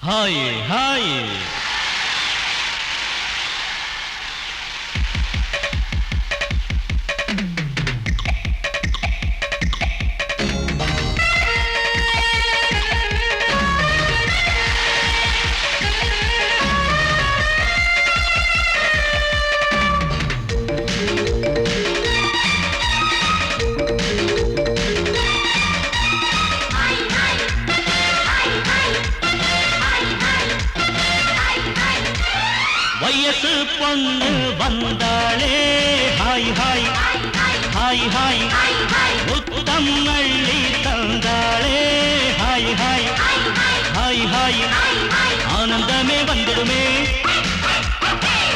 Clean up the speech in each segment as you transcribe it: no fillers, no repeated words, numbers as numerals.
Hi ஹாய் வயசு பொண்ணு வந்தாளே ஹாய் ஹாய் ஹாய் ஹாய் முத்தம் அள்ளி தந்தாளே ஹாய் ஹாய் ஹாய் ஹாய் ஆனந்தமே வந்துடுமே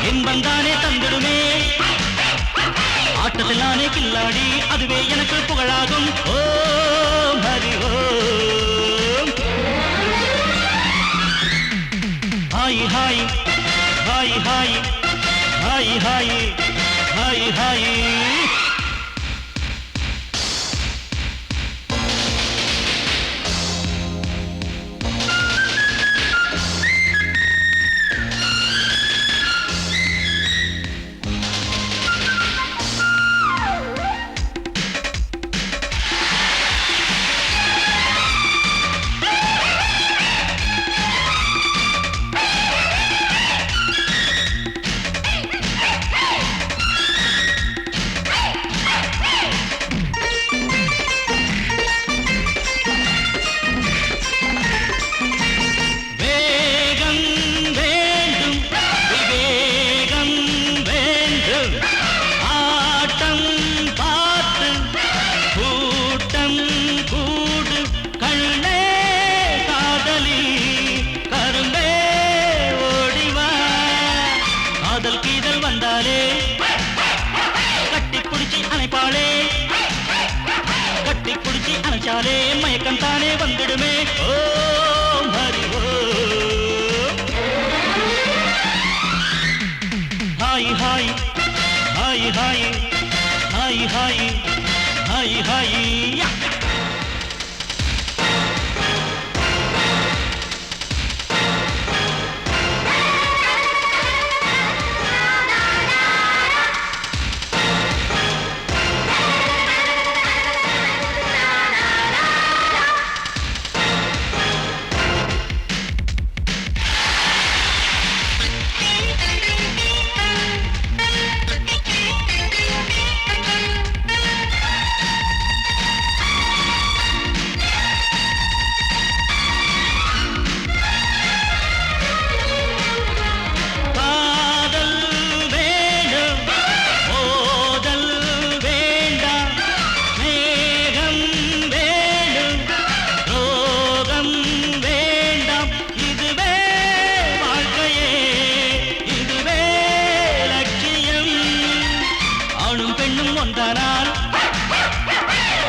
இன்பம் தானே தந்துடுமே ஆட்டத்தில் நானே கில்லாடி அதுவே எனக்கு புகழாகும் ஓம் ஹரி ஓம் ஹாய் ஹாய் ஹாய் ஹாய் ஹாய் ஹாய் ஹாய் ஹாய் அணைச்சாலே மயக்கம் தானே வந்துடுமே ஓம் ஹரி ஓம் ஹாய் ஹாய் ஹாய் ஹாய் ஹாய் ஹாய் ஹாய் ஹாய்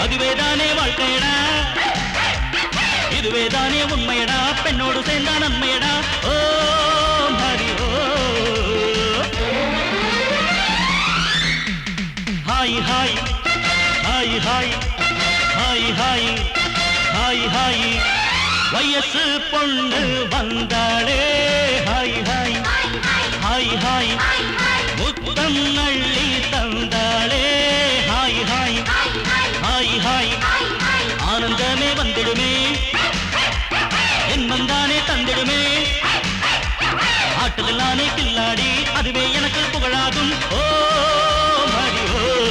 அதுவேதானே வாழ்க்கையடா இதுவேதானே உண்மையடா பெண்ணோடு சேர்ந்தா நன்மையடா ஓம் ஹரி ஓம் ஹாய் ஹாய் ஹாய் ஹாய் ஹாய் ஹாய் ஹாய் ஹாய் வயசு பொண்ணு வந்தாளே ஹாய் ஹாய் ஹாய் ஹாய் முத்தம் அள்ளி தந்தாளே ஹாய் ஹாய் ஹாய் ஹாய் ஆனந்தமே வந்துடுமே இன்பம் தானே தந்திடுமே ஆட்டத்தில் நானே கில்லாடி அதுவே எனக்கு புகழாகும் ஓம் ஹரி ஓம்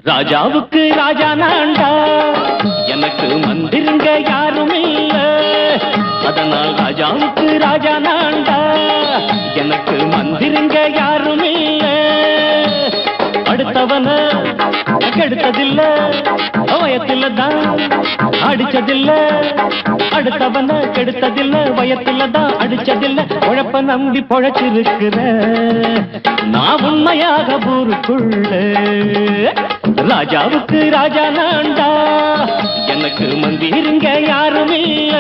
ராஜாவுக்கு ராஜா நான்டா, எனக்கு மந்திருங்க யாரும் இல்ல. அதனால் ராஜாவுக்கு ராஜா நான்டா, எனக்கு மந்திருங்க யாரும் இல்ல. அடுத்தவன கெடுத்ததில்ல, வயத்தில தான் அடிச்சதில்ல. அடுத்தவன கெடுத்ததில்ல, வயத்தில தான் அடிச்சதில்ல. உழப்ப நம்பி பொழைச்சிருக்கிற நான் உண்மையாக ஊருக்குள்ள. ராஜாவுக்கு ராஜா நான்டா, எனக்கு மந்திருங்க யாரும் இல்ல.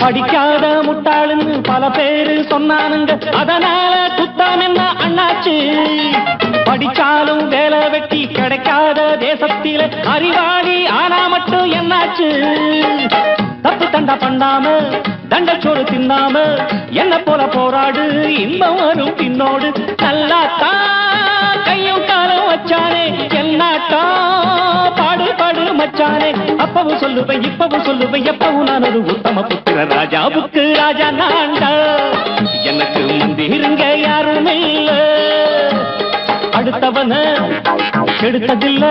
படிக்காத முட்டாளுன்னு பல பேரு சொன்னானுங்க, அதனால குத்தம் என்ன அண்ணாச்சு. படிச்சாலும் வேலை வெட்டி கிடைக்காத தேசத்தில அறிவாளி ஆனா மட்டும் என்னாச்சு. தப்பு தண்டா பண்ணாம தண்டச்சோறு தின்னாம என்ன போல போராடு, இன்பம் வரும் பின்னோடு. நல்லாத்தான் கையும் காலம் வச்சானே, என்னாட்டா பாடு பாடு மச்சானே. அப்பவும் சொல்லுவேன் இப்பவும் சொல்லுவேன், எப்பவும் நான் ஒரு உத்தம புத்திர. ராஜாவுக்கு ராஜா நான்டா, எனக்கு மந்திருங்க யாரும் இல்ல. அடுத்தவன கெடுத்ததில்ல,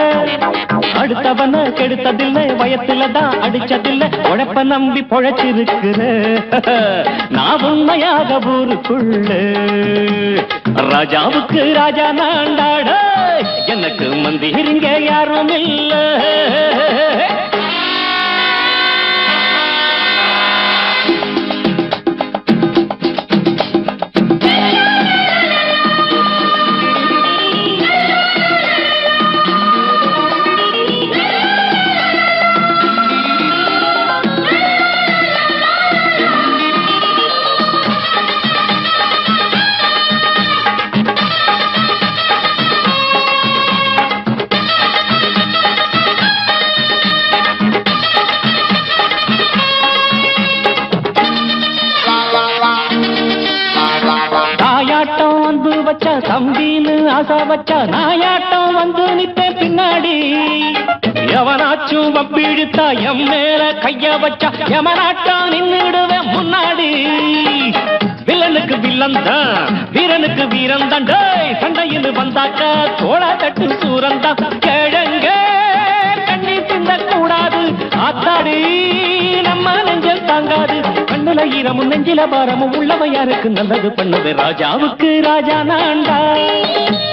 அடுத்தவன கெடுத்ததில்ல. வயத்தில தான் அடிச்சதில்ல. உழைப்ப நம்பி பொழைச்சிருக்கிற நான் உண்மையாக ஊருக்குள்ள. ராஜாவுக்கு ராஜா நான்டாட, எனக்கு மந்திருங்க யாரும் இல்ல. தம்பின்னு ஆசா வச்சா நாயாட்டம் வந்து நிப்பேன் பின்னாடி. எவனாச்சும் வப்பிழுத்தா எம் மேல கைய வச்சா எவனாட்டம் நின்னுடுவேன் முன்னாடி. வில்லனுக்கு வில்லன் தான், வீரனுக்கு வீரன் தான். சண்டையில் வந்தாக்கா தோளா தட்டு சூரன் தான். கிழங்க கண்ணி திந்த கூடாது, ஆத்தாடி நம்ம நெஞ்சல் தாங்காது. கண்ணுல ஈரமும் நெஞ்சில பாரமும் உள்ளவ யாருக்கு நல்லது பண்ணது ராஜாவுக்கு ராஜா நான்டா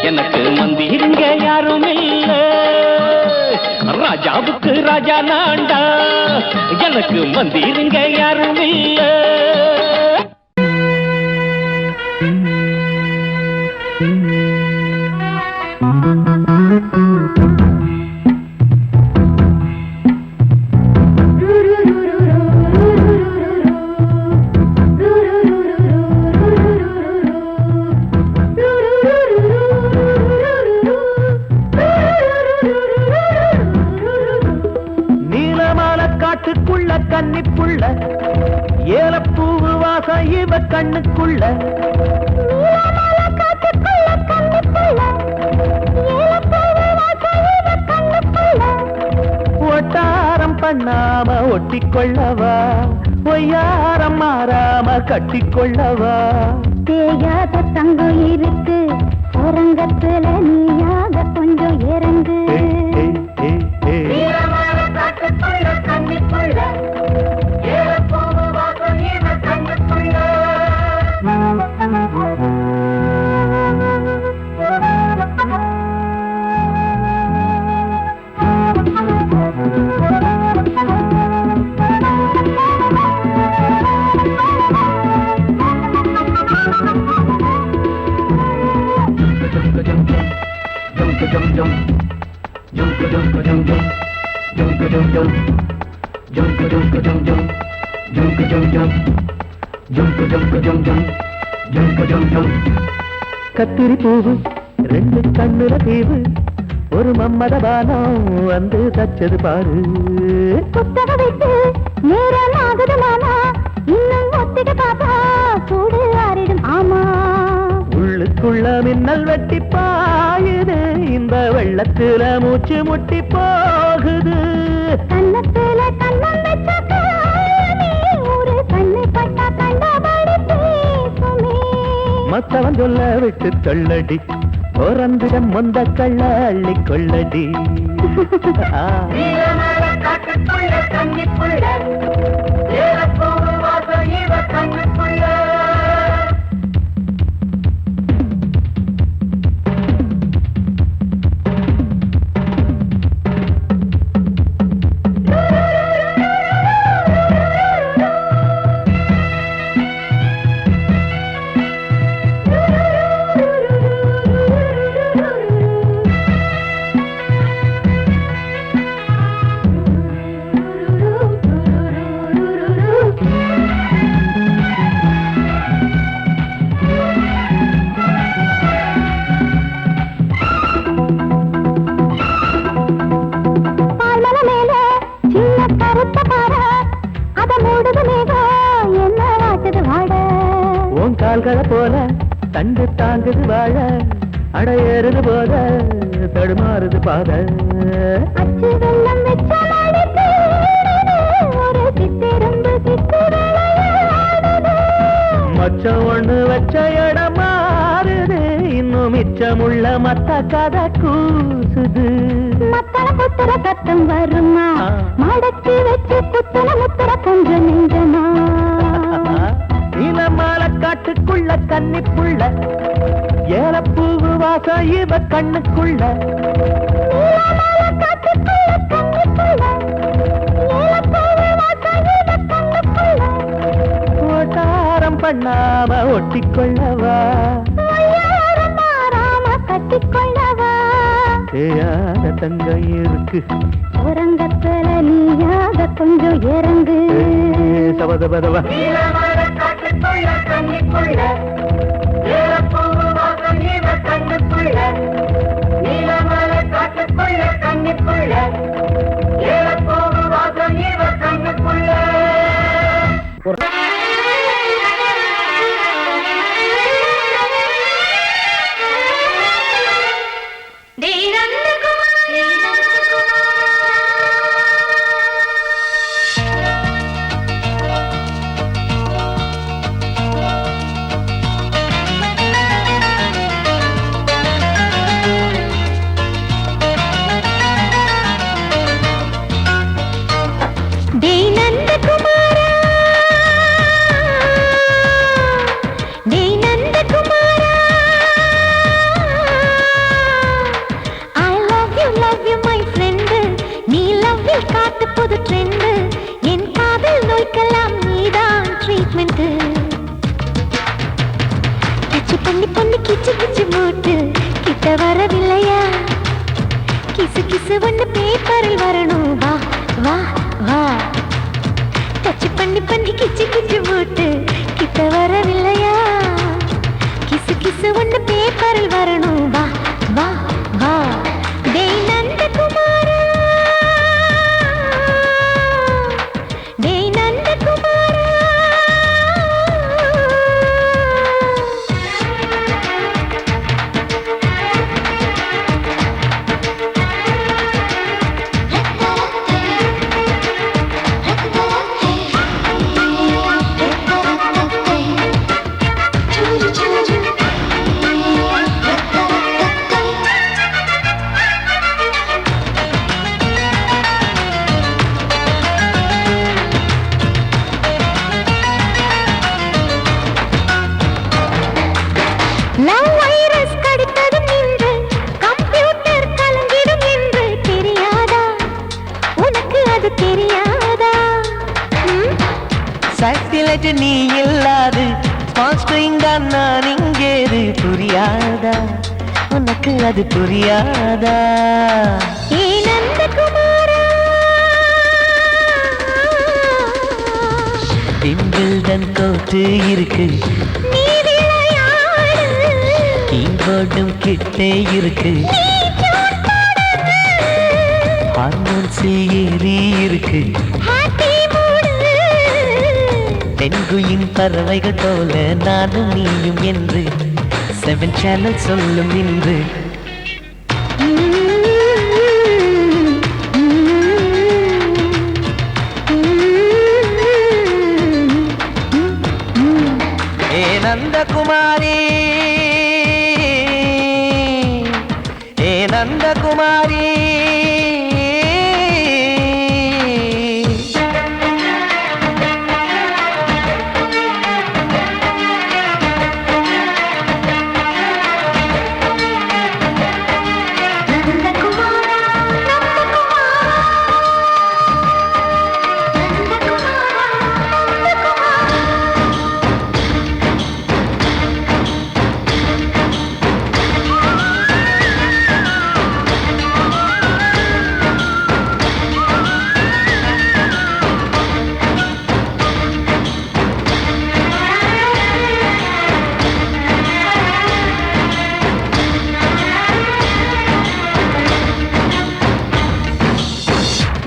எனக்கு மந்திருங்க யாரும் இல்ல ராஜாவுக்கு ராஜா நான்டா எனக்கு மந்திருங்க யாரும் இல்ல காட்டுக்குள்ள கன்னிப்புள்ள ஏலப்பூவு வாசம் இவ கண்ணுக்குள்ள ஒட்டாரம் பண்ணாம ஒட்டிக்கொள்ளவா பொய்யாரம் மாறாம கட்டிக்கொள்ளவா தேயாத தங்கம் இருக்கு அரங்கத்துல நீயாக கொஞ்சம் இறங்கு கத்திரி பூவு ரெண்டு கண்ணுல தீவு ஒரு மம்மதபானம் வந்து தச்சது பாரு புத்தக விட்டு நேரம் ஆகுது மாமா இன்னும் ஒத்திக பாப்பா சூடு ஆறிடும் ஆமா உள்ளுக்குள்ள மின்னல் வெட்டி பாயுது இந்த வெள்ளத்துல மூச்சு முட்டி போகுது கண்ணத்துல கண்ணம் வச்ச ஒரு கண்ணு பட்டா கண்டபடி பேசுமே மத்தவன் சொல்ல விட்டு தள்ளடி ஓரந்திடம் மொந்த கள்ள அள்ளி கொள்ளடி கால்களை போல தண்டு தாங்குது வாழ அடையேறுது போத தடுமாறுது பாத மச்சம் ஒண்ணு வச்ச இடம் மாறுது இன்னும் மிச்சமுள்ள மத்த கதை கூசுது மத்தன புத்தர கத்தம் வருமா மடக்கி வச்சு புத்தன முத்தர கொஞ்சம் நெஞ்சமா நீலமால காட்டுக்குள்ள கன்னிப்புள்ள ஏலப்பூவு வாசம் இவ கண்ணுக்குள்ள ஓட்டாரம் பண்ணாம ஒட்டிக்கொள்ளவா கட்டிக்கொள்ளவா தேயாத தங்கம் இருக்கு உறங்கத்துல நீயாக கொஞ்சம் இறங்கு சபதபதவா கிசு ஒண்ணு பேப்பரில் வரணும் வா வா வா டச் பண்ணி பண்ணி கிச்சு கிச்சு போட்டு கிட்ட வரவில்லையா கிசு கிசு ஒண்ணு பேப்பரில் வரணும் வா வா வா டேய் நந்தகுமாரா டேய் நந்தகுமாரா லவ் வைரஸ் கடித்ததும் நின்று கம்ப்யூட்டர் கலங்கிடும் என்று தெரியாதா உனக்கு அது தெரியாதா சட்டிலைட் நீ இல்லாது ஸ்பான்ஸ்ட்ரிங்கான் நான் இங்கேது புரியாதா உனக்கு அது புரியாதா ஏ நந்தகுமாரா விம்பிள்டன் கோட்டு இருக்கு நீ விளையாடு கீபோர்டும் கிட்டே இருக்கு நீ டியூன் போடு ஹார்மோன்ஸில் ஏறி இருக்கு ஹாப்பி மூடு பெண்குயின் பறவைகள் போல நானும் நீயும் என்று 7 சேனல் சொல்லும் இன்று ஏ நந்தகுமாரி ஏ நந்தகுமாரி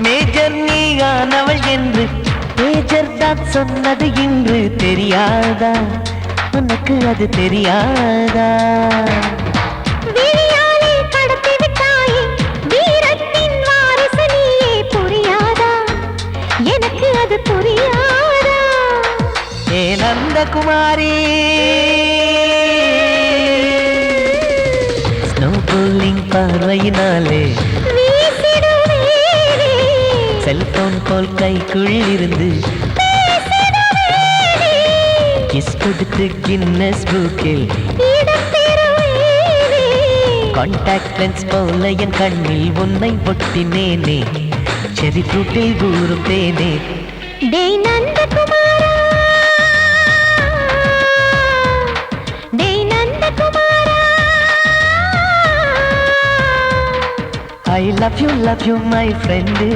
மேஜர் நீயானவள் என்று மேஜர் தான் சொன்னது இன்று தெரியாதா உனக்கு அது தெரியாதா விழியாலே கடத்தி விட்டாயே வீரத்தின் வாரிசு நீயே புரியாதா எனக்கு அது புரியாதா ஏ நந்தகுமாரி ஸ்னோ போலிங் பார்வையினாலே வீசிடுவேனே செல்போன் போல் கைக்குள் இருந்து பேசிடுவேனே கிஸ் கொடுத்து கின்னஸ் புக்கில் இடம் பெறுவேனே கான்டாக்ட் லென்ஸ் போல என் கண்ணில் உன்னை ஒட்டினேனே செரி ஃப்ரூட்டில் ஊறும் தேனே டேய் நந்தகுமாரா டேய் நந்தகுமாரா I love you my friend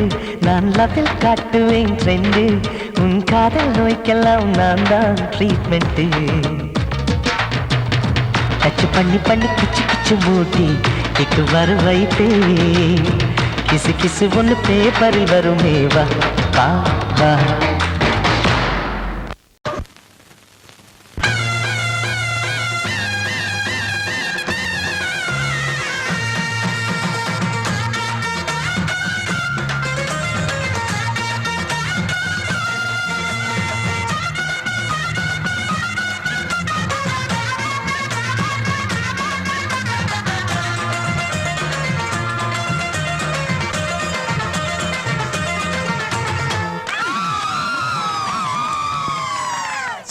நான் லவ்வில் காட்டுவேன் ட்ரெண்டு உன் காதல் நோய்க்கெல்லாம் நான் தான் ட்ரீட்மெண்ட்டு டச் பண்ணி பண்ணி கிச்சு கிச்சு மூட்டி கிக்கு வர வைத்தே கிசு கிசு ஒன்று பேப்பரில் வருமே வா வா வா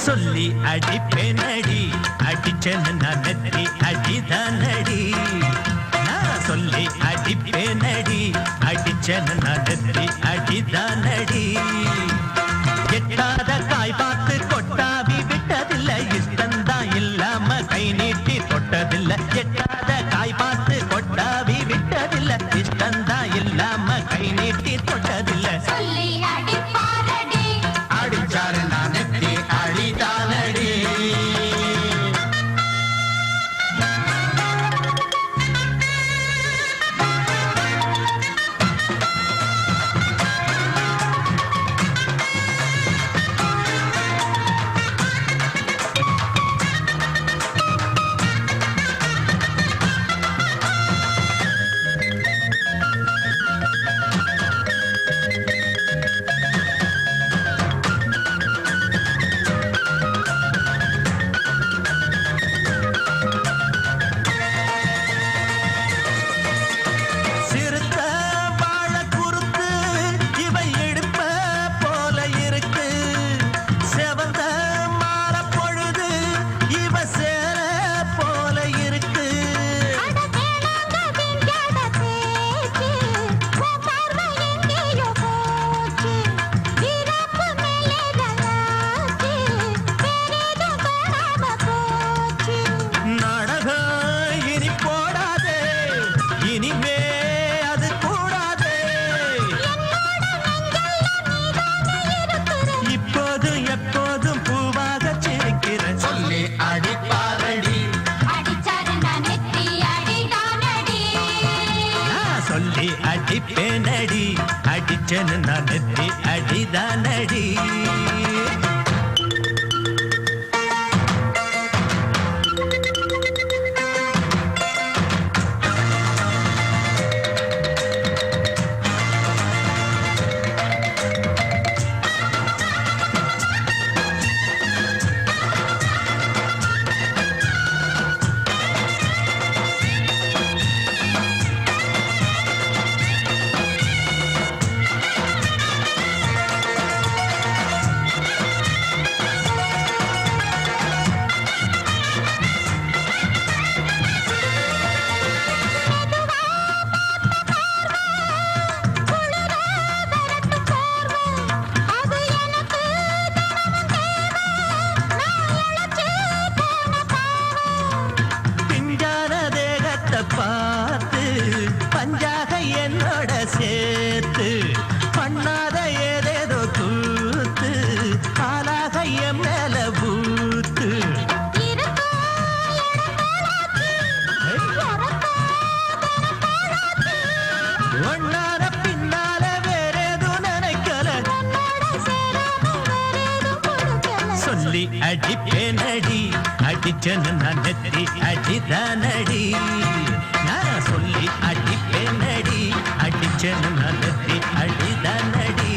சொல்லி அடிப்பேனடி அடிச்சேன்னு நான் நெத்தி அடிதானடி நான் சொல்லி அடிப்பேனடி அடிச்சேன்னு நான் நெத்தி அடிதானடி எட்டாத காய் பார்த்து கொட்டாவி விட்டதில்லை இஷ்டந்தான் இல்லாம கை நீட்டி தொட்டதில்லை எட்டாத காய் பார்த்து கொட்டாவி விட்டதில்லை இஷ்டந்தான் நெத்தி அடிப்பேனடி அடிச்சனு நான் நெத்தி அடிதானடி பார்த்து பஞ்சாக என்னோட சேர்த்து பண்ணாத ஏதேதோ கூத்து ஆளாக என் மேல பூத்து ஒன்னார பின்னால வேறேதோ நினைக்கல சொல்லி அடிப்பேனடி அடிச்சனு நான் நெத்தி அடிதானடி நான் சொல்லி அடிப்பேனடி அடிச்சனு நான் நெத்தி அடிதானடி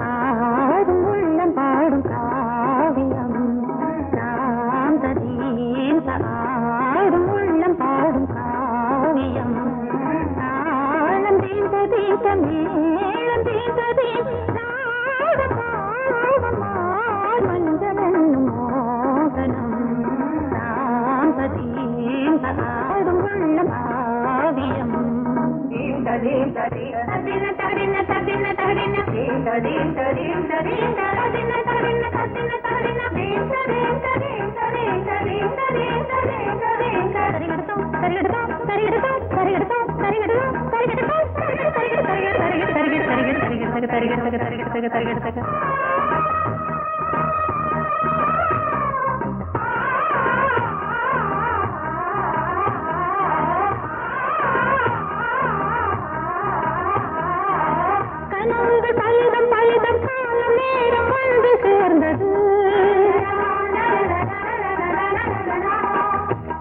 ஆடும் உள்ளம் பாடும் காவியம் ஆடும் உள்ளம் பாடும் காவியம் தாளம் தீந்த தீந்த மேளம் தீந்த தீந்த மஞ்சளும் மோகனம் ஆடும் உள்ளம் காவியம் பலிதம் பலிதம் காலம் நேரம் வந்து சேர்ந்தது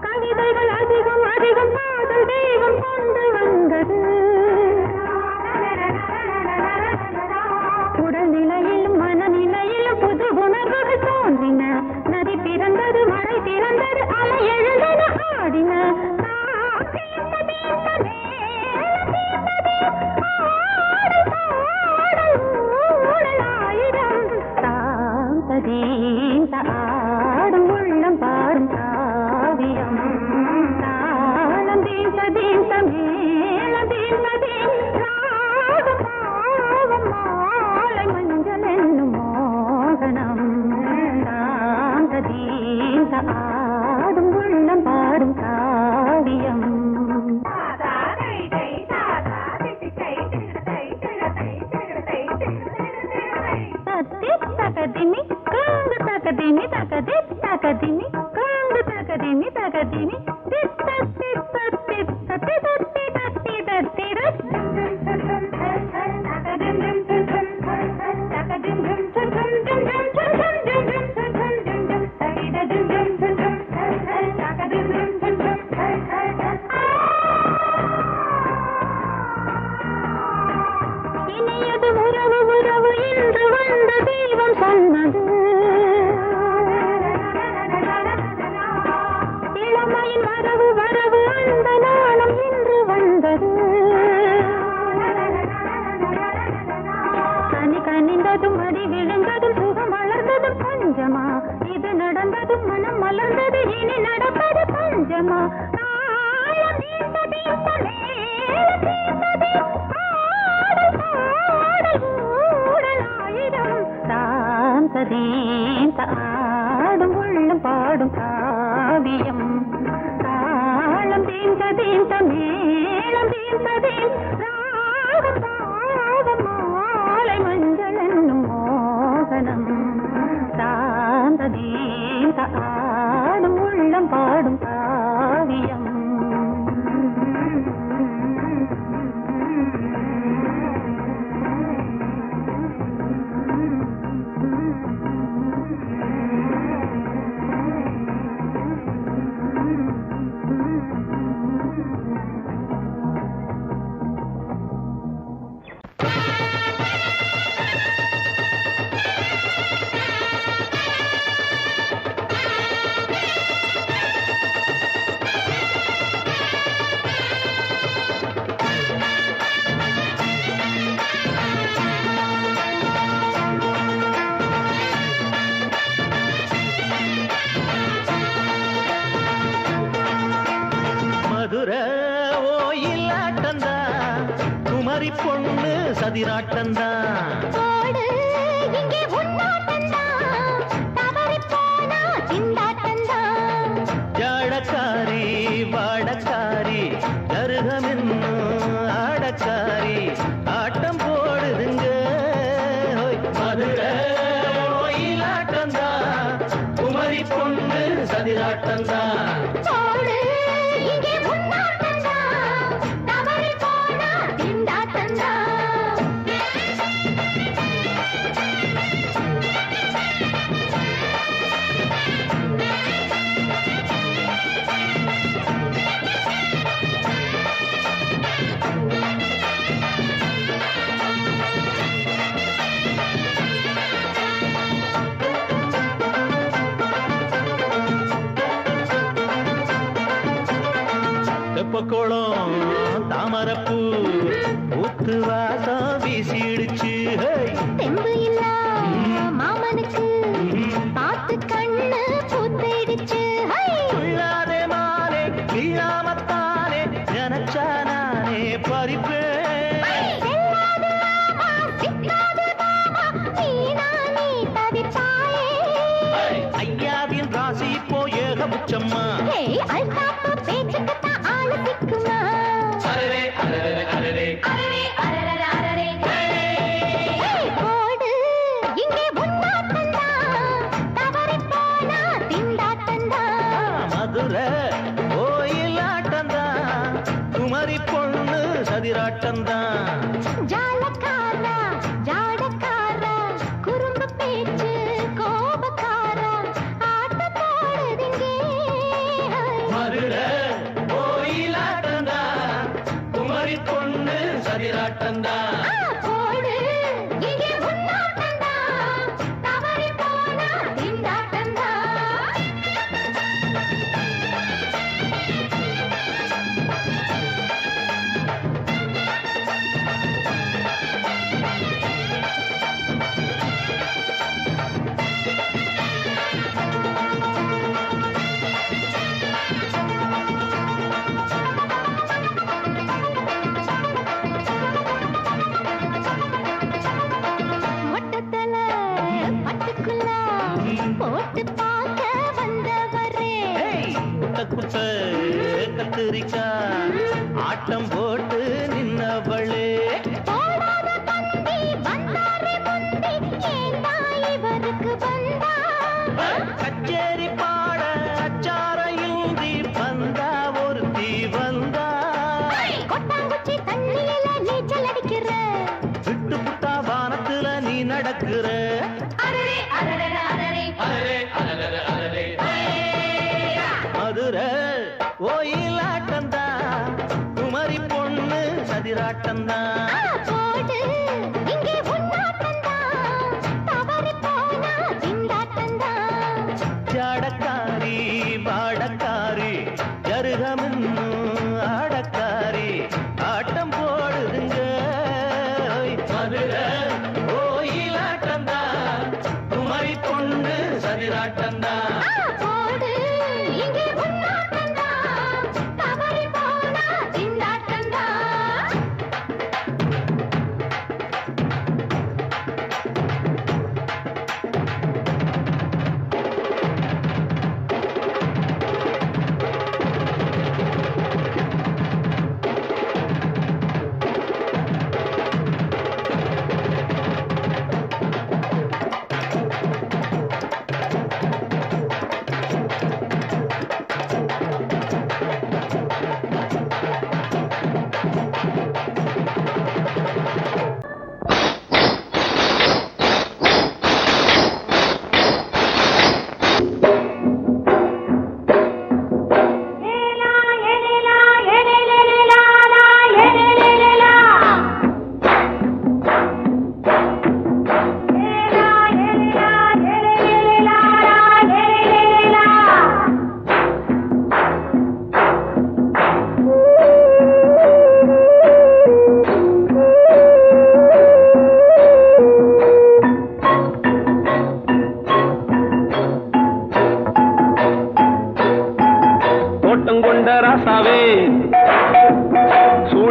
கவிதைகள் அதிகம் அதிகம் காதல் தெய்வம் கொண்டு வந்தது உடல்நிலையிலும் மனநிலையிலும் புது உணர்வுகள் தோன்றின நதி பிறந்தது மழை பிறந்தது அலை எழுந்தது ஆடின ஆடும் உள்ளம் பாடும் காவியம் தாளம் தீந்த தீந்த மேளம் தீந்த தீந்த மாலை மஞ்சள் என்னும் மோகனம் தாந்த தீந்த ஆடும் உள்ளம் பாடும் காவியம் தீந்த ஆடும் உள்ளம் பாடும் காவியம் தாளம் தீந்த மேளம் தீந்த ராகம் பாடும் மாலை மஞ்சள் என்னும் மோகனம் சாந்த தீந்த ஆடும் உள்ளம் பாடும் காவியம் பொண்ணு சதிராட்டந்தா ஜாடக்காரி வாடக்காரி கருகமென்னு ஆடக்காரி ஆட்டம் போடுதுங்க மதுரை கோயிலாட்டந்தா குமரி பொண்ணு சதிராட்டந்தா தெப்பக்குளம் தாமரப்பூ ஊத்து வாசம் வீசிடுச்சு தெம்பு இல்ல மாமனுக்கு பார்த்து கண்ணு பூத்திடுச்சு உள்ளாதே மாலே இல்லாமத்தானே நினைச்சா நானே பறிப்பேன் ஐயாவின் ராசி இப்போ ஏகபட்சம்மா மதுரை கோயிலாட்டந்தா குமரி பொண்ணு சதிராட்டந்தா ஜாலக்காரா ஜாடக்காரா குறும்பு பேச்சு கோபக்காரா ஆட்ட போடுதுங்க மதுரை கோயிலாட்டந்தா குமரி பொண்ணு சதிராட்டந்தா போடு இங்கே உன்னாட்டந்தா தவறி போனா திண்டாட்டந்தா மொட்டத்தல பட்டுக்குள்ள போட்டு பார்க்க வந்தவரே குட்ட குட்ட கத்திரிக்கா ஆட்டம் போட்டு நின்னவளே போடாத பந்தி வந்தாரே முந்தி ஏண்டா இவருக்கு வந்தா கச்சேரி பாட அச்சார இந்தி வந்தா ஒருத்தி வந்தா கொட்டாங்குச்சி தண்ணியில நீச்சல் அடிக்கிற விட்டு புட்டா வானத்துல நீ நடக்கிற அரரே அரரே அரரே மதுரை கோயிலாட்டந்தா குமரி பொண்ணு சதிராட்டந்தா போடு இங்கே உன்னாட்டந்தா தவறி போனா திண்டாட்டந்தா ஜாடக்காரி வாடக்காரி ஜருகமென்னு ஆடக்காரி ஆட்டம் போடுதுங்க மதுரை கோயிலாட்டந்தா குமரி பொண்ணு சதிராட்டந்தா போடு இங்கே உன்னாட்டந்தா தவறி போனா திண்டாட்டந்தா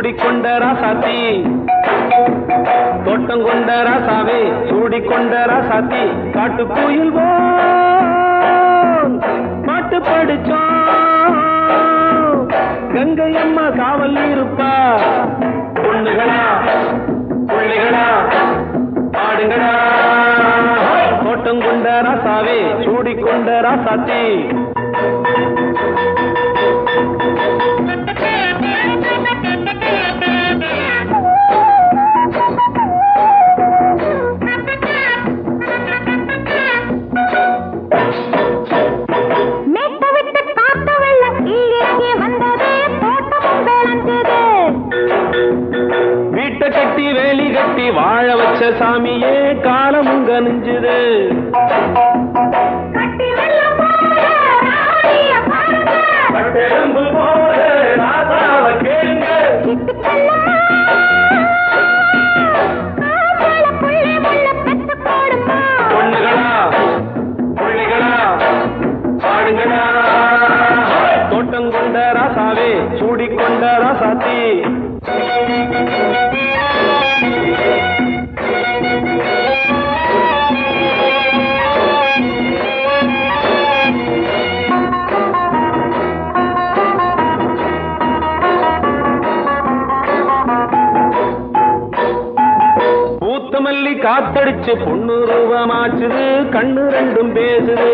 சூடிக்கொண்ட ராசாத்தி தோட்டம் கொண்ட ராசாவே சூடிக்கொண்ட ராசாத்தி காட்டுக்குயில் பாட்டு படிச்சோம் கங்கை அம்மா காவல் இருப்பா பொண்ணுகளா பிள்ளைகளா ஆடுங்களா தோட்டம் கொண்ட ராசாவே சூடிக்கொண்ட ராசாத்தி வீட்டை கட்டி வேலி கட்டி வாழ வச்ச சாமியே காலமுங்க நெஞ்சுது பொண்ணுகளா பிள்ளைகளா பாடுங்களா தோட்டம் கொண்ட ராசாவே சூடிக்கொண்ட ராசாத்தி பூத்தமல்லி காத்தடிச்சு பொண்ணு ரூபமாச்சுது கண்ணு ரெண்டும் பேசுது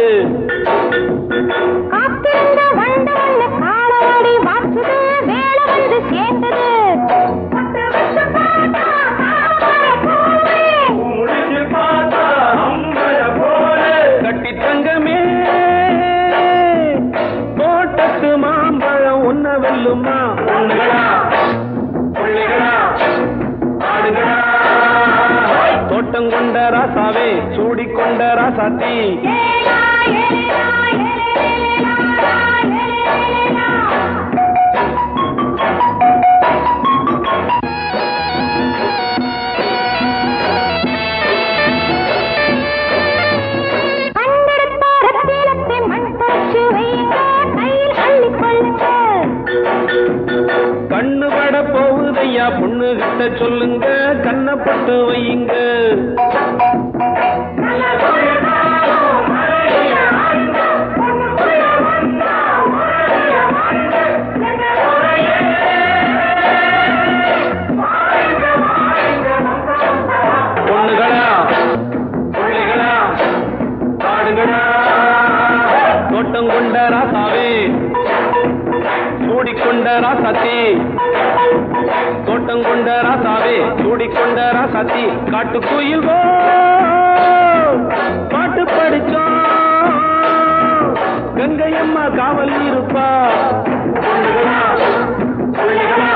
கட்டி தங்கமே தோட்டத்து மாம்பழம் உன்ன வெல்லுமா பொண்ணுகளா பிள்ளைகளா ஆடுகளா தோட்டம் கொண்ட ராசாவே சூடிக்கொண்ட ராசாத்தி கண்ணு பட போகுதையா பொண்ணு கிட்ட சொல்லுங்க கண்ணப்பட்டு வையுங்க பொண்ணுகளா பிள்ளைகளா ஆடுகளா தோட்டம் கொண்ட ராசாவே சூடிக்கொண்ட ராசாத்தி தோட்டம் கொண்ட ராசாவே சூடிக்கொண்ட ராசாத்தி காட்டுக்குயில் பாட்டு படிச்சோம் கங்கை அம்மா காவல் இருப்பா பொண்ணுகளா பிள்ளைகளா